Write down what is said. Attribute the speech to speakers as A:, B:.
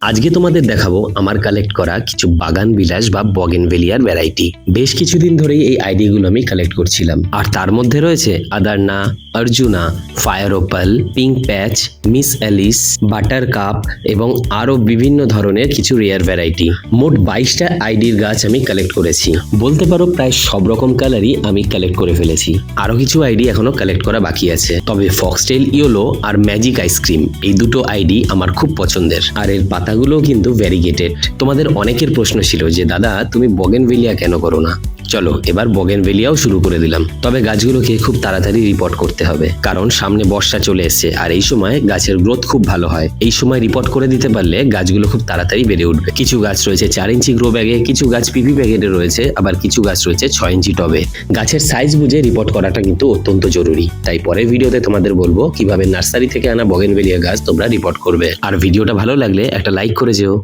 A: আজকে তোমাদের দেখাবো আমার কালেক্ট করা কিছু বাগান বিলাস বা বগেনভেলিয়ার ভ্যারাইটি। বেশ কিছুদিন ধরেই এই আইডিগুলো আমি কালেক্ট করছিলাম, আর তার মধ্যে রয়েছে আদারনা, অর্জুনা, ফায়ার ওপাল, পিঙ্ক প্যাচ, মিস অ্যালিস, বাটার কাপ এবং আরও বিভিন্ন ধরনের কিছু রেয়ার ভ্যারাইটি। মোট 22টা আইডির গাছ আমি কালেক্ট করেছি। বলতে পারো প্রায় সব রকম কালারই আমি কালেক্ট করে ফেলেছি। আরও কিছু আইডি এখনো কালেক্ট করা বাকি আছে, তবে ফক্সটেল ইয়েলো আর ম্যাজিক আইসক্রিম এই দুটো আইডি আমার খুব পছন্দের, আর এর পাতাগুলো কিন্তু ভ্যারিগেটেড। তোমাদের অনেকের প্রশ্ন ছিল যে দাদা তুমি বগেনভেলিয়া কেন করো না। চলো এবার বগেনভেলিয়াও শুরু করে দিলাম, তবে গাছগুলোকে খুব তাড়াতাড়ি রিপোর্ট করতে হবে, কারণ সামনে বর্ষা চলে এসছে আর এই সময় গাছের গ্রোথ খুব ভালো হয়। এই সময় রিপোর্ট করে দিতে পারলে গাছগুলো খুব তাড়াতাড়ি বেড়ে উঠবে। কিছু গাছ রয়েছে 4 ইঞ্চি গ্রো ব্যাগে, কিছু গাছ পিপি প্যাকেটে রয়েছে, আবার কিছু গাছ রয়েছে 6 ইঞ্চি টবে। গাছের সাইজ বুঝে রিপোর্ট করাটা কিন্তু অত্যন্ত জরুরি, তাই পরের ভিডিওতে তোমাদের বলবো কিভাবে নার্সারি থেকে আনা বগেনভেলিয়া গাছ তোমরা রিপোর্ট করবে। আর ভিডিওটা ভালো লাগলে একটা লাইক করে যেও।